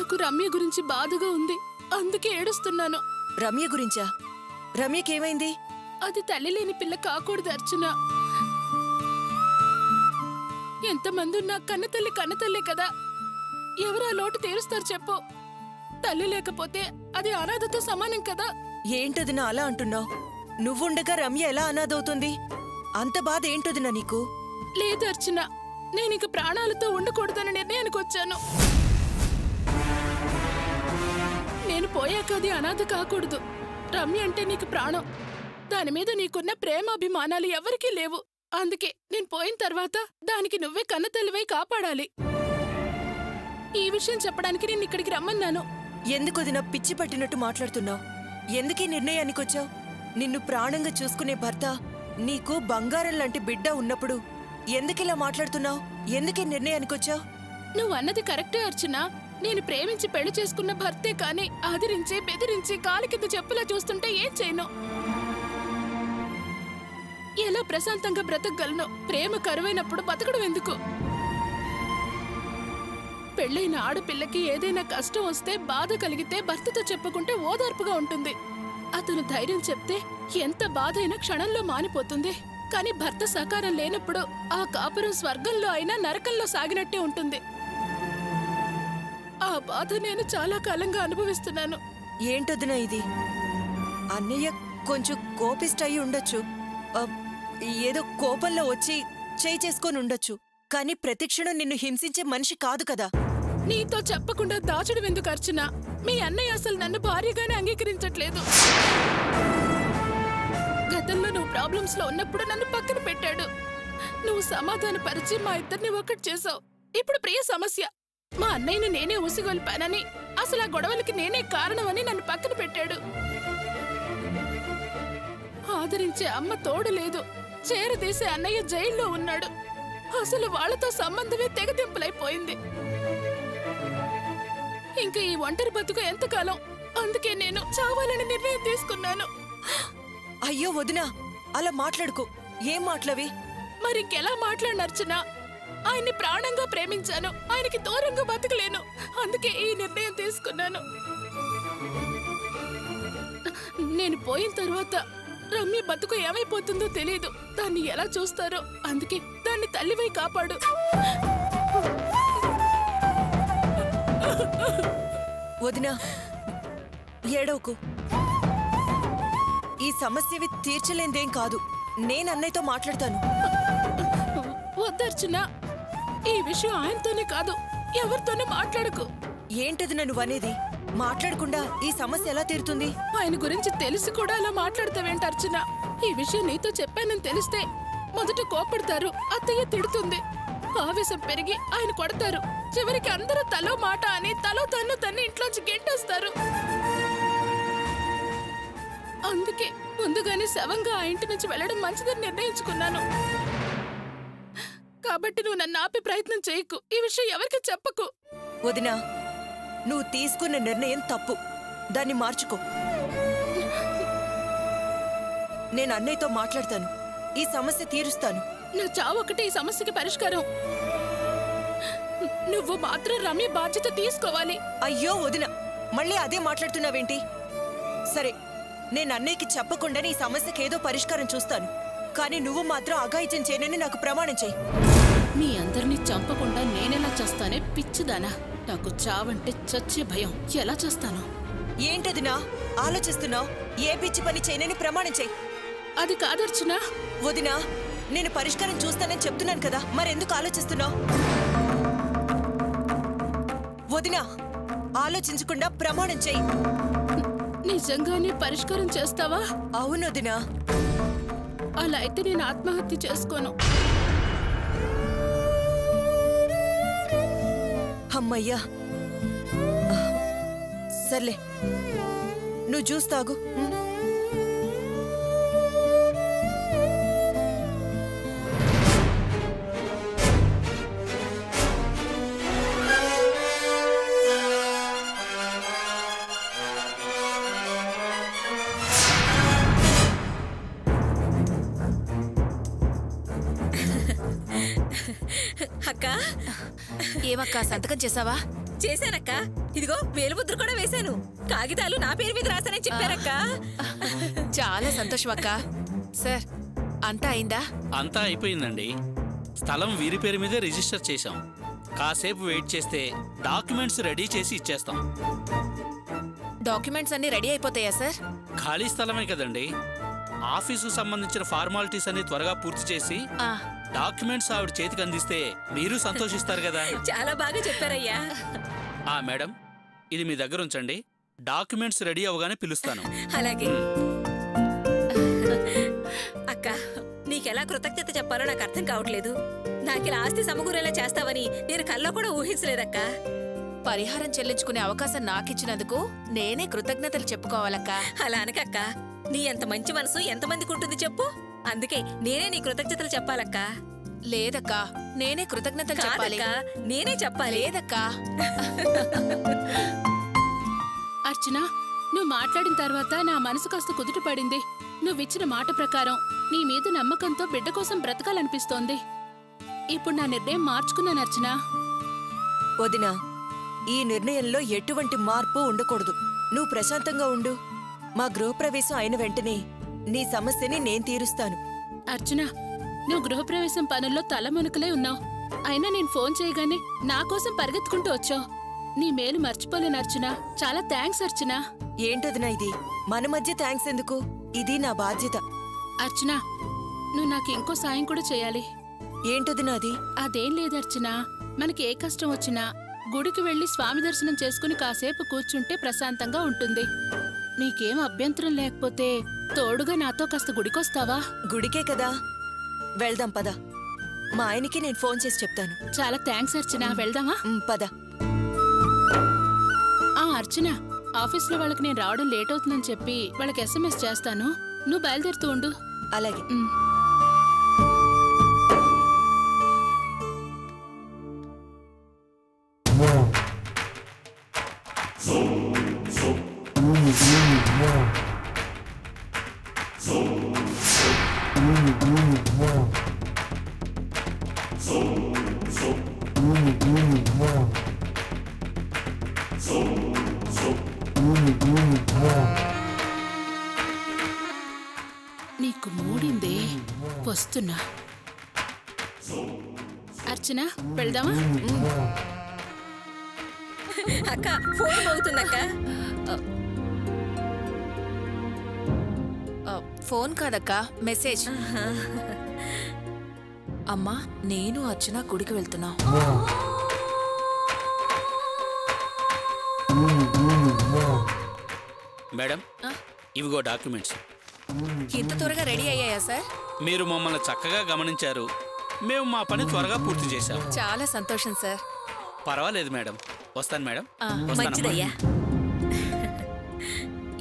నాకు రమ్య గురించి బాధగా ఉంది, అందుకే ఏడుస్తున్నాను. రమ్య గురించా? రమ్యకేమైంది? అది తల్లి లేని పిల్ల కాకూడదు అర్చన. ఎంతమంది ఉన్నా కన్నతల్లే కదా. ఎవరు ఆ లోటు తీరుస్తారు చెప్పు? తల్లి లేకపోతే అది అనాథతో సమానం కదా. ఏంటదినా అలా అంటున్నావు? నువ్వుండగా రమ్య ఎలా అనాథవుతుంది? అంత బాధ ఏంటదినా నీకు? లేదు అర్చన, నేనిక ప్రాణాలతో ఉండకూడదన్న నిర్ణయానికి వచ్చాను. నేను పోయాక అది అనాథ కాకూడదు. రమ్య అంటే నీకు ప్రాణం. దాని మీద నీకున్న ప్రేమాభిమానాలు ఎవరికీ లేవు. అందుకే నేను పోయిన తర్వాత దానికి నువ్వే కన్నతల్లివై కాపాడాలి. ఈ విషయం చెప్పడానికి నేను ఇక్కడికి రమ్మన్నాను. ఎందుకొదినా పిచ్చి పట్టినట్టు మాట్లాడుతున్నావు? ఎందుకీ నిర్ణయానికొచ్చావు? నిన్ను ప్రాణంగా చూసుకునే భర్త, నీకు బంగారం లాంటి బిడ్డ ఉన్నప్పుడు ఎందుకిలా మాట్లాడుతున్నావు? ఎందుకీ నిర్ణయానికొచ్చావు? నువ్వు అన్నది కరెక్టే అర్చన. నేను ప్రేమించి పెళ్లి చేసుకున్న భర్తే కాని ఆదరించి బెదిరించి కాలి కింద చెప్పులా చూస్తుంటే ఏం చేయను? ఎలా ప్రశాంతంగా బ్రతకగలను? ప్రేమ కరువైనప్పుడు బతకడం ఎందుకు? పెళ్ళైన ఆడపిల్లకి ఏదైనా కష్టం వస్తే బాధ కలిగితే భర్తతో చెప్పుకుంటే ఓదార్పుగా ఉంటుంది. అతను ధైర్యం చెప్తే ఎంత బాధైనా క్షణంలో మానిపోతుంది. కానీ భర్త సహకారం లేనప్పుడు ఆ కాపురం స్వర్గంలో అయినా నరకంలో సాగినట్టే ఉంటుంది. ఆ బాధ నేను చాలా కాలంగా అనుభవిస్తున్నాను. ఏంటొదినా ఇది? అన్నయ్య కొంచెం కోపిష్టయి ఉండొచ్చు, ఏదో కోపంలో వచ్చి చేయి చేసుకొని ఉండొచ్చు. కానీ ప్రతిక్షణం నిన్ను హింసించే మనిషి కాదు కదా. నీతో చెప్పకుండా దాచడం ఎందుకు అర్చన? మీ అన్నయ్య అసలు నన్ను భార్యగానే అంగీకరించట్లేదు. గతంలో నువ్వు ప్రాబ్లమ్స్ లో ఉన్నప్పుడు నన్ను పక్కన పెట్టాడు. నువ్వు సమాధానపరిచి మా ఇద్దరిని ఒకటి చేసావు. ఇప్పుడు ప్రియ సమస్య. మా అన్నయ్యని నేనే ఉసిగొల్పానని, అసలు ఆ గొడవలకి నేనే కారణమని నన్ను పక్కన పెట్టాడు. ఆదరించే అమ్మ తోడు లేదు. చేరదీసే అన్నయ్య జైల్లో ఉన్నాడు. అసలు వాళ్లతో సంబంధమే తెగతింపులైపోయింది. ఇంకా ఈ ఒంటరి బతుకు ఎంతకాలం? అందుకే నేను చావాలని నిర్ణయం తీసుకున్నాను. అయ్యో వదినా, అలా మాట్లాడుకో. ఏం మాటలవి? మరింకెలా మాట్లాడినర్చనా? ఆయన్ని ప్రాణంగా ప్రేమించాను. ఆయనకి దూరంగా బతకలేను. అందుకే ఈ నిర్ణయం తీసుకున్నాను. నేను పోయిన తర్వాత రమ్య బతుకు ఏమైపోతుందో తెలియదు. దాన్ని ఎలా చూస్తారో. అందుకే దాన్ని తల్లివై కాపాడు. వదినా, ఏడవకు. ఈ సమస్యవి తీర్చలేందేం కాదు. నేను అన్నయ్యతో మాట్లాడతాను. వద్దర్చనా, ఈ విషయం ఆయనతోనే కాదు, ఎవరితోనూ మాట్లాడకు. ఏంటది నన్ను అనేది? మాట్లాడకుండా ఈ సమస్య ఎలా తీరుతుంది? ఆయన గురించి తెలిసి కూడా అలా మాట్లాడతావేంటి అర్చన? ఈ విషయం నీతో చెప్పానని తెలిస్తే మొదట కోపడతారు, అత్తయ్య తిడుతుంది, ఆవేశం పెరిగి ఆయన కొడతారు. చివరికి అందరూ తలో మాట అని తలో తన్ని ఇంట్లోంచి గెంటేస్తారు. అందుకే ముందుగానే శవంగా ఆ ఇంటి నుంచి వెళ్ళడం మంచిదని నిర్ణయించుకున్నాను. కాబట్టి నువ్వు నన్ను ఆపే ప్రయత్నం చేయకు. ఈ విషయం ఎవరికి చెప్పకు. వదినా, నువ్వు తీసుకున్న నిర్ణయం తప్పు. దాన్ని మార్చుకో. నేను అన్నయ్యతో మాట్లాడతాను. ఈ సమస్య తీరుస్తాను. నా చావు ఒకటే ఈ సమస్యకి పరిష్కారం. నువ్వు మాత్రం రమ్య బాధ్యత తీసుకోవాలి. అయ్యో వదినా, మళ్ళీ అదే మాట్లాడుతున్నావేంటి? సరే, నేను అన్నయ్యకి చెప్పకుండానే ఈ సమస్యకి ఏదో పరిష్కారం చూస్తాను. కానీ నువ్వు మాత్రం అఘాయిత్యం చేయనని నాకు ప్రమాణం చేయి. మీ అందరినీ చంపకుండా నేనెలా చేస్తానే పిచ్చిదానా? నాకు చావంటే చచ్చే భయం. ఎలా చేస్తాను? ఏంటదినా ఆలోచిస్తున్నావు? ఏ పిచ్చి పని చేయనని ప్రమాణం చేయి. అది కాదర్చునా. వదినా, నేను పరిష్కారం చూస్తానని చెప్తున్నాను కదా, మరెందుకు ఆలోచిస్తున్నావు? వదినా, ఆలోచించకుండా ప్రమాణం చేయి. నిజంగానే పరిష్కారం చేస్తావా? అవును వదినా. అలా అయితే నేను ఆత్మహత్య చేసుకోను. అమ్మయ్యా, సర్లే, నువ్వు జ్యూస్ తాగు. అక్క, ఏమక్క సంతకం చేసావా? చేశానక్క. ఇదిగో వేలుముద్ర కూడా వేశాను. కాగితాలు నా పేరు మీద రాశానని చెప్పారక్క. చాలా సంతోషం అక్క. సార్ అంతా అయిందా? అంతా అయిపోయిందండి. స్థలం వీరి పేరు మీదే రిజిస్టర్ చేశాం. కాసేపు వెయిట్ చేస్తే డాక్యుమెంట్స్ రెడీ చేసి ఇచ్చేస్తాం. డాక్యుమెంట్స్ అన్ని రెడీ అయిపోతాయా సార్? ఖాళీ స్థలమే కదండి. ఆఫీసుకు సంబంధించిన ఫార్మాలిటీస్ అన్ని త్వరగా పూర్తి చేసి డాక్యుమెంట్స్ ఆవిడ చేతికి అందిస్తే మీరు సంతోషిస్తారు కదా. చాలా బాగా చెప్పారయ్యా. మేడం, ఇది మీ దగ్గర ఉంచండి. డాక్యుమెంట్స్ రెడీ అవగానే పిలుస్తాను. అలాగే అక్క. నీకెలా కృతజ్ఞత చెప్పాలో నాకు అర్థం కావట్లేదు. నాకిలా ఆస్తి సమకూరేలా చేస్తావని నేను కల్లో కూడా ఊహించలేదక్క. పరిహారం చెల్లించుకునే అవకాశం నాకిచ్చినందుకు నేనే కృతజ్ఞతలు చెప్పుకోవాలక్క. అలా అనకక్క. నీ ఎంత మంచి మనసు ఎంతమందికి ఉంటుంది చెప్పు. అందుకే నేనే నీ కృతజ్ఞతలు చెప్పాలక్క. లేదక్కా, నేనే కృతజ్ఞతలు చెప్పాలి. నేనే చెప్పాలి. లేదక్కా. అర్చన, నువ్వు మాట్లాడిన తర్వాత నా మనసు కాస్త కుదుట పడింది. నువ్విచ్చిన మాట ప్రకారం నీ మీద నమ్మకంతో బిడ్డ కోసం బ్రతకాలనిపిస్తోంది. ఇప్పుడు నా నిర్ణయం మార్చుకున్నాను అర్చన. వదినా, ఈ నిర్ణయంలో ఎటువంటి మార్పు ఉండకూడదు. నువ్వు ప్రశాంతంగా ఉండు. మా గృహప్రవేశం అయిన వెంటనే నీ సమస్యని నేను తీరుస్తాను. అర్చన, నువ్వు గృహప్రవేశం పనుల్లో తలమునకలే ఉన్నావు. అయినా నేను ఫోన్ చేయగానే నా కోసం పరిగెత్తుకుంటూ వచ్చావు. నీ మేలు మర్చిపోలేను అర్చన. చాలా థ్యాంక్స్ అర్చన. ఏంటదినా ఇది? మన మధ్య థ్యాంక్స్ ఎందుకు? ఇది నా బాధ్యత. అర్చన, నువ్వు నాకు ఇంకో సాయం కూడా చేయాలి. ఏంటదినా అది? అదేం లేదు అర్చన. మనకి ఏ కష్టం వచ్చినా గుడికి వెళ్లి స్వామి దర్శనం చేసుకుని కాసేపు కూర్చుంటే ప్రశాంతంగా ఉంటుంది. నీకేం అభ్యంతరం లేకపోతే తోడుగా నాతో కాస్త గుడికొస్తావా? గుడికే కదా, వెళ్దాం పద. మా ఆయనకి నేను ఫోన్ చేసి చెప్తాను. చాలా థ్యాంక్స్ అర్చన. వెళ్దామా? పద. అర్చన, ఆఫీస్లో వాళ్ళకి నేను రావడం లేట్ అవుతుందని చెప్పి వాళ్ళకి SMS చేస్తాను. నువ్వు బయలుదేరుతూ ఉండు. అలాగే. నీకు మూడిందే, వస్తున్నా. అర్చన, వెళ్దామా? అక్క, ఫోన్ అవుతుందక్క. ఫోన్ కాదక్కా, మెసేజ్. అమ్మా, నేను అర్చన గుడికి వెళ్తున్నా. మేడం, ఇవిగో డాక్యుమెంట్స్. ఇంత త్వరగా రెడీ అయ్యాయా సార్? మీరు మమ్మల్ని చక్కగా గమనించారు. మేము మా పని త్వరగా పూర్తి చేశాం. చాలా సంతోషం సార్. పర్వాలేదు మేడం. వస్తాను మేడం. మంచిదయ్యా.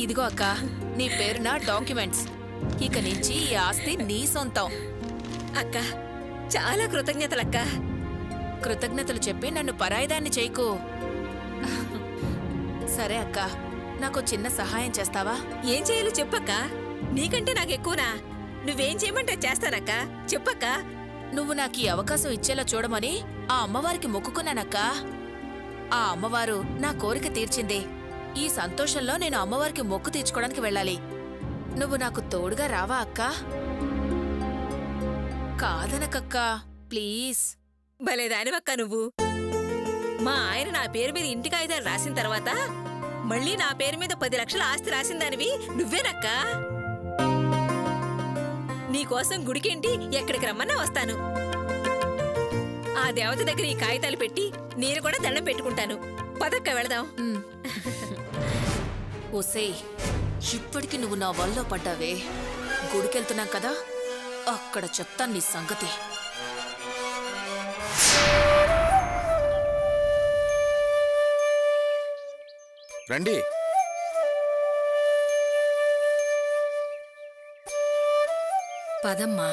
ఇదిగో అక్క, నీ పేరున డాక్యుమెంట్స్. ఇక నుంచి ఈ ఆస్తి నీ సొంతం. అక్క, చాలా కృతజ్ఞతలక్క. కృతజ్ఞతలు చెప్పి నన్ను పరాయిదాన్ని చేయకు. సరే అక్క, నాకు చిన్న సహాయం చేస్తావా? ఏం చేయాలో చెప్పక్క. నీకంటే నాకెక్కువనా? నువ్వేం చేయమంటే చేస్తానక్క. చెప్పక్క. నువ్వు నాకు ఈ అవకాశం ఇచ్చేలా చూడమని ఆ అమ్మవారికి మొక్కుకున్నానక్క. ఆ అమ్మవారు నా కోరిక తీర్చింది. ఈ సంతోషంలో నేను అమ్మవారికి మొక్కు తీర్చుకోవడానికి వెళ్ళాలి. నువ్వు నాకు తోడుగా రావా అక్కా? కాదనకక్కా, ప్లీజ్. భలేదానివక్క నువ్వు. మా ఆయన నా పేరు మీద ఇంటి కాగితాలు రాసిన తర్వాత మళ్ళీ నా పేరు మీద 10 లక్షల ఆస్తి రాసిందానివి నువ్వేనక్క. నీకోసం గుడికేంటి ఎక్కడికి రమ్మన్నా వస్తాను. ఆ దేవత దగ్గర ఈ కాగితాలు పెట్టి నేను కూడా దండం పెట్టుకుంటాను. పదక్క, వెళదాం. ఓసేయ్, ఇప్పటికి నువ్వు నా వల్ల పడ్డావే. గుడికెళ్తున్నాం కదా, అక్కడ చెప్తాను నీ సంగతి. రండి. పదమ్మా.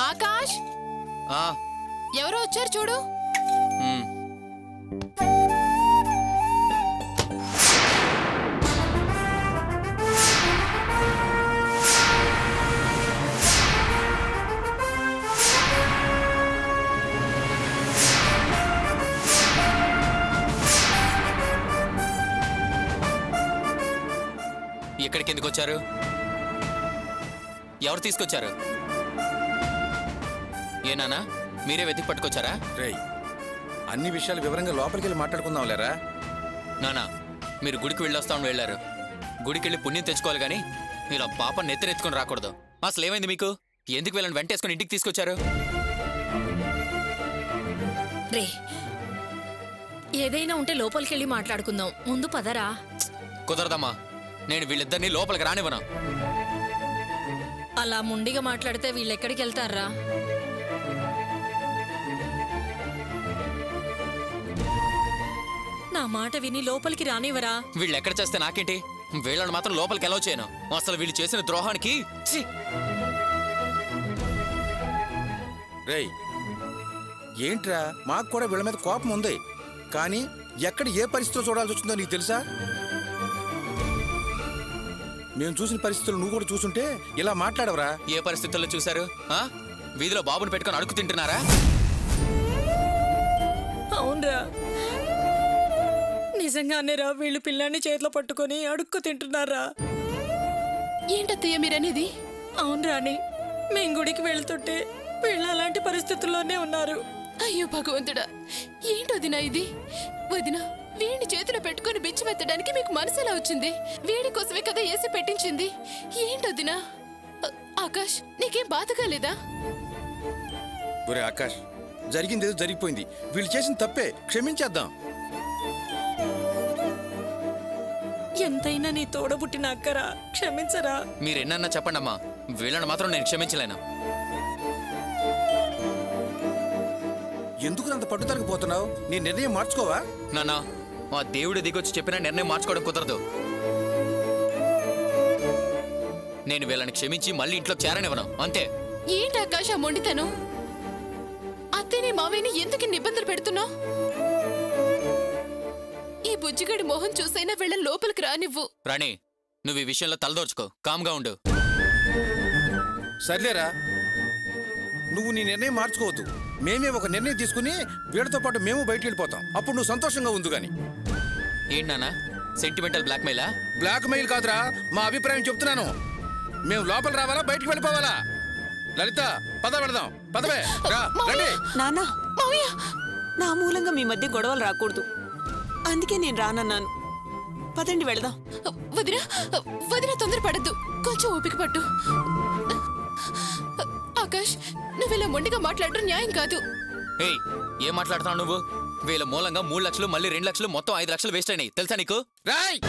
ఆకాష్, ఎవరో వచ్చారు చూడు. ఎక్కడికి ఎందుకు వచ్చారు? ఎవరు తీసుకొచ్చారు? ఏనానా మీరే వెతికి పట్టుకొచ్చారా? రేయ్, అన్ని విషయాలు వివరంగా లోపలికి వెళ్ళి మాట్లాడుకుందాం లేరా? నానా మీరు గుడికి వెళ్ళొస్తామని వెళ్ళారు. గుడికి వెళ్ళి పుణ్యం తెచ్చుకోవాలి కానీ ఇలా పాప నెత్తినెత్తుకొని రాకూడదు. అసలు ఏమైంది మీకు? ఎందుకు వీళ్ళని వెంటేసుకొని ఇంటికి తీసుకొచ్చారు? రే, ఏదైనా ఉంటే లోపలికెళ్ళి మాట్లాడుకుందాం. ముందు పదరా. కుదరదమ్మా, నేను వీళ్ళిద్దరినీ లోపలికి రానివ్వను. అలా ముండిగా మాట్లాడితే వీళ్ళెక్కడికి వెళ్తారా? నా మాట విని లోపలికి రానివరా? వీళ్ళు ఎక్కడ చేస్తే నాకేంటి? వీళ్ళని మాత్రం లోపలికి ఎలా చేయను? అసలు వీళ్ళు చేసిన ద్రోహానికి ఛీ! రేయ్, ఏంట్రా, మాకు కూడా వీళ్ళ మీద కోపం ఉంది. కానీ ఎక్కడ ఏ పరిస్థితిలో చూడాల్సి వచ్చిందో నీకు తెలుసా? మేము చూసిన పరిస్థితులు నువ్వు కూడా చూసుంటే ఇలా మాట్లాడవరా? ఏ పరిస్థితుల్లో చూశారు? వీధిలో బాబుని పెట్టుకొని అడుగు తింటున్నారా? అవునరా, నిజంగానే రా. వీళ్ళు పిల్లాన్ని చేతిలో పట్టుకొని అడుక్కు తింటున్నారా? ఏంటత్తయ్య మీరనేది? అవును రాణి, మేం గుడికి వెళ్తుంటే వీళ్ళు అలాంటి పరిస్థితుల్లోనే ఉన్నారు. అయ్యో భగవంతుడా, ఏంటొదినా ఇది? వదినా, వీడిని చేతిలో పెట్టుకుని బిచ్చిమెత్తడానికి మీకు మనసు ఎలా వచ్చింది? వీడి కోసమే కదా ఏసి పెట్టించింది. ఏంటొదినా? ఆకాష్, నీకేం బాధగా లేదా? ఒరే ఆకాష్, జరిగింది ఏదో జరిగిపోయింది. వీళ్ళు చేసిన తప్పే, క్షమించేద్దాం. ఎంతైనా నీ తోడబుట్టిన అక్కరా, క్షమించరా. మీరెన్నన్నా చెప్పండమ్మా, వీళ్ళని మాత్రం నేను క్షమించలేను. ఎందుకు అంత పట్టుదలకు పోతున్నావు? నీ నిర్ణయం మార్చుకోవా? నాన్నా, మా దేవుడి దిగొచ్చి చెప్పిన నిర్ణయం మార్చుకోవడం కుదరదు. నేను వీళ్ళని క్షమించి మళ్ళీ ఇంట్లో చేరనివ్వను, అంతే. ఏంటి ఆకాష్ ఆ మొండితనం? అత్తేని మావేని ఎందుకు నిబంధనలు పెడుతున్నావు? ఈ బుజ్జిగడి మొహం చూసైనా వీళ్ళ లోపలికి రానివ్వు. రాణి, నువ్వు ఈ విషయంలో తలదోర్చుకో, కామ్గా ఉండు. సర్లేరా, నువ్వు నీ నిర్ణయం మార్చుకోవద్దు. మేమే ఒక నిర్ణయం తీసుకుని వీళ్ళతో పాటు మేము బయటికి వెళ్ళిపోతాం. అప్పుడు నువ్వు సంతోషంగా ఉంది. కానీ ఏంటి నాన్న, సెంటిమెంటల్ బ్లాక్మెయిలా? బ్లాక్మెయిల్ కాదురా, మా అభిప్రాయం చెప్తున్నాను. మేము లోపల రావాలా, బయటికి వెళ్ళిపోవాలా? లలిత, పద వెళదాం. పదవే రా, రండి. నాన్న, మావయ్య, నా మూలంగా మీ మధ్య గొడవలు రాకూడదు, అందుకే నేను రానన్నాను. పదండి వెళదాం. వదినా, వదినా తొందరపడద్దు, కొంచెం ఓపిక పట్టు. ఆకాష్, నువ్వు ఇలా మొండిగా మాట్లాడడం న్యాయం కాదు. ఏయ్, ఏం మాట్లాడుతున్నావు నువ్వు? వీళ్ళ మూలంగా 3 లక్షలు, మళ్ళీ 2 లక్షలు, మొత్తం 5 లక్షలు వేస్ట్ అయినాయి, తెలుసా నీకు? రాయ్,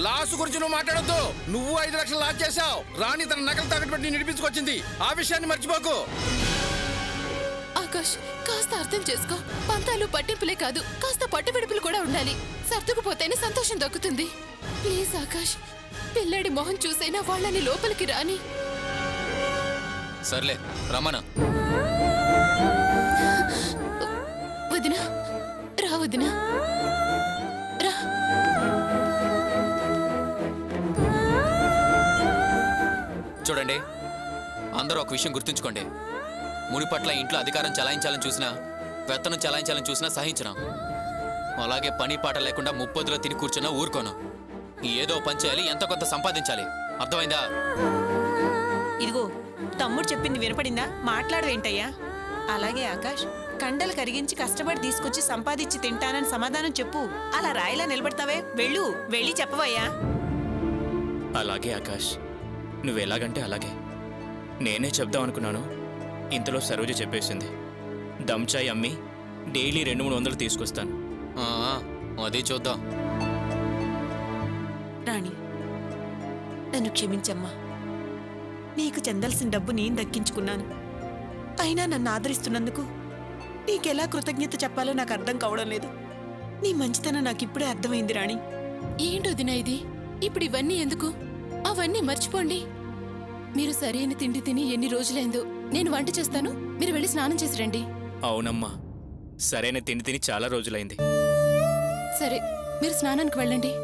లాస్ గురించి నువ్వు మాట్లాడొద్దు. నువ్వు 5 లక్షలు లాస్ చేశావు. రాణి తన నగలు తాకట్టు పెట్టి నిడిపించుకొచ్చింది. ఆ విషయాన్ని మర్చిపోకు. ఆకాష్, కాస్త అర్థం చేసుకో. పంతాలు పట్టింపులే కాదు, కాస్త పట్టుబిడుపులు కూడా ఉండాలి. సర్దుకుపోతేనే సంతోషం దక్కుతుంది. ప్లీజ్ ఆకాష్, పిల్లాడి మొహం చూసైనా వాళ్ళని లోపలికి రాని. సర్లే, రమ్మన. వదినా, రా వదినా, రా. చూడండి, అందరూ ఒక విషయం గుర్తుంచుకోండి. మునిపట్ల ఇంట్లో అధికారం చలాయించాలని చూసినా, పెత్తనం చలాయించాలని చూసినా సహించను. అలాగే పని పాట లేకుండా ముప్పొద్దులో తిని కూర్చున్నా ఊరుకోను. ఏదో పని చేయాలి, ఎంతో కొంత సంపాదించాలి. అర్థమైందా? ఇదిగో, తమ్ముడు చెప్పింది వినపడిందా? మాట్లాడవేంటయ్యా? అలాగే ఆకాష్, కండలు కరిగించి కష్టపడి తీసుకొచ్చి సంపాదించి తింటానని సమాధానం చెప్పు. అలా రాయిలా నిలబడతావే, వెళ్ళి చెప్పవయ్యా. అలాగే ఆకాష్, నువ్వెలాగంటే అలాగే. నేనే చెప్దాం అనుకున్నాను, ఇంతలో సరోజ చెప్పేసింది. దమ్చాయ్ అమ్మి డైలీ 200-300 తీసుకొస్తాను. అదే చూద్దాం. రాణి, నన్ను క్షమించమ్మా. నీకు చెందాల్సిన డబ్బు నేను దక్కించుకున్నాను. అయినా నన్ను ఆదరిస్తున్నందుకు నీకెలా కృతజ్ఞత చెప్పాలో నాకు అర్థం కావడం లేదు. నీ మంచితనం నాకిప్పుడే అర్థమైంది రాణి. ఏంటొదినా ఇది? ఇప్పుడు ఇవన్నీ ఎందుకు? అవన్నీ మర్చిపోండి. మీరు సరైన తిండి తిని ఎన్ని రోజులైందో. నేను వంట చేస్తాను, మీరు వెళ్ళి స్నానం చేసి రండి. అవునమ్మా, సరైన తిండి తిని చాలా రోజులైంది. సరే, మీరు స్నానానికి వెళ్ళండి.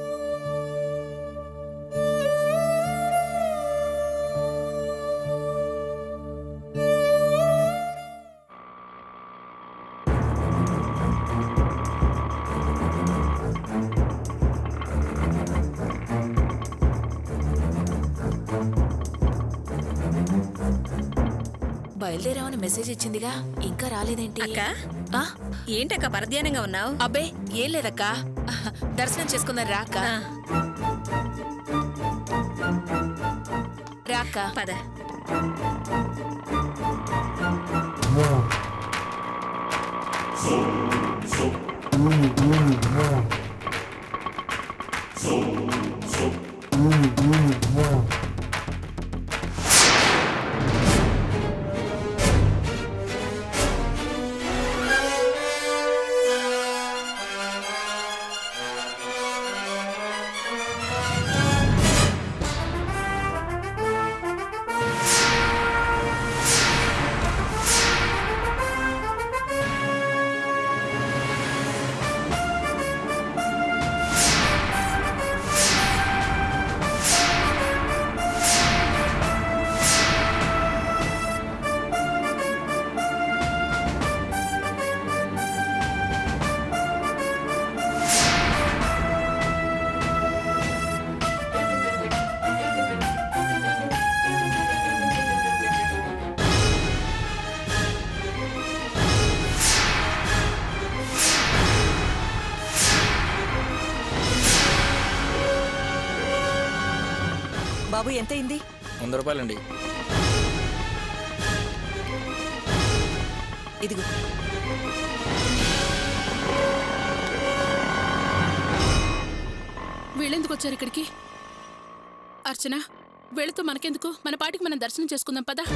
బయలుదేరామని మెసేజ్ ఇచ్చిందిగా ఇంకా రాలేదేంటి? అక్క ఆ? ఏంటక్క పరధ్యానంగా ఉన్నావు? అబ్బే ఏం లేదక్క, దర్శనం చేసుకుందాం రాక్క. రాక్క పద. బాబు ఎంతైంది? 100 రూపాయలండి. ఇదిగో. వీళ్ళెందుకు వచ్చారు ఇక్కడికి? అర్చన, వీళ్ళతో మనకెందుకు? మన పాటికి మనం దర్శనం చేసుకుందాం పదా.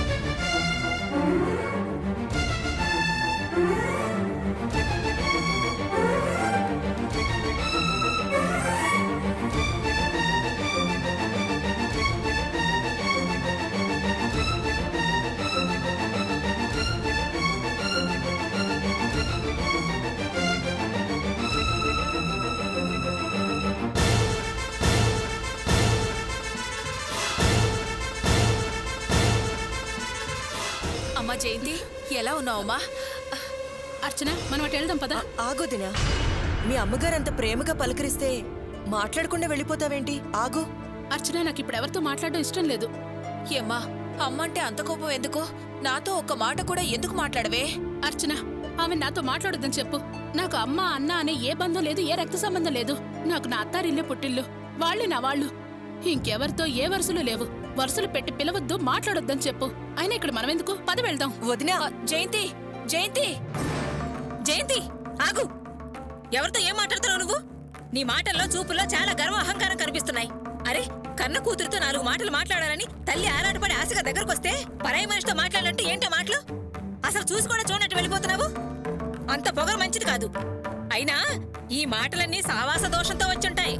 అమ్మా జయంతి, ఎలా ఉన్నావమ్మా? అర్చన, మనం అటు వెళ్దాం పదా. ఆగోదినా, మీ అమ్మగారు అంత ప్రేమగా పలకరిస్తే మాట్లాడకుండా వెళ్ళిపోతావేంటి? ఆగు. అర్చన, నాకు ఇప్పుడు ఎవరితో మాట్లాడడం ఇష్టం లేదు. ఏమ్మా, అమ్మంటే అంత కోపం ఎందుకు? నాతో ఒక్క మాట కూడా ఎందుకు మాట్లాడవే? అర్చన, ఆమె నాతో మాట్లాడొద్దని చెప్పు. నాకు అమ్మ అన్న అనే ఏ బంధం లేదు, ఏ రక్త సంబంధం లేదు. నాకు నా అత్తారిల్లే పుట్టిల్లు, వాళ్ళే నా వాళ్ళు. ఇంకెవరితో ఏ వరుసలు లేవు. వరుసలు పెట్టి పిలవద్దు, మాట్లాడొద్దని చెప్పు. అయినా ఇక్కడ మనం ఎందుకు? పద వెళ్దాం. వదినా. జయంతి, జయంతి, జయంతి ఆగు. ఎవరితో ఏం మాట్లాడుతున్నావు నువ్వు? నీ మాటల్లో చూపుల్లో చాలా గర్వం అహంకారం కనిపిస్తున్నాయి. అరే, కన్న కూతురుతో 4 మాటలు మాట్లాడాలని తల్లి ఆరాటపడి ఆశగా దగ్గరకొస్తే పరాయి మనిషితో మాట్లాడాలంటే ఏంటో మాటలు? అసలు చూసి కూడా చూడనట్టు వెళ్ళిపోతున్నావు. అంత పొగరు మంచిది కాదు. అయినా ఈ మాటలన్నీ సావాస దోషంతో వచ్చుంటాయి.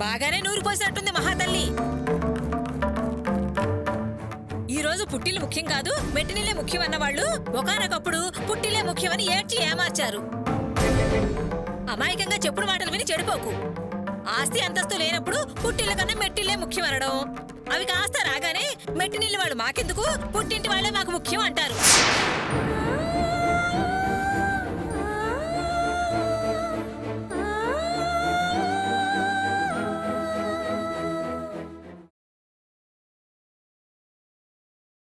బాగానే నూరిపోసినట్టుంది మహాతల్లి. ఈ రోజు పుట్టిల్లు ముఖ్యం కాదు, మెట్టినిల్లే ముఖ్యం అన్నవాళ్ళు ఒకానొకప్పుడు పుట్టిల్లే ముఖ్యమని ఏడ్చి ఏమార్చారు. అమాయకంగా చెప్పుడు మాటలు విని చెడిపోకు. ఆస్తి అంతస్తు లేనప్పుడు పుట్టిళ్ళ కన్నా మెట్టిల్లే ముఖ్యం అనడం, అవి కాస్త రాగానే మెట్టినిల్లి వాళ్ళు మాకెందుకు, పుట్టింటి వాళ్ళే మాకు ముఖ్యం అంటారు.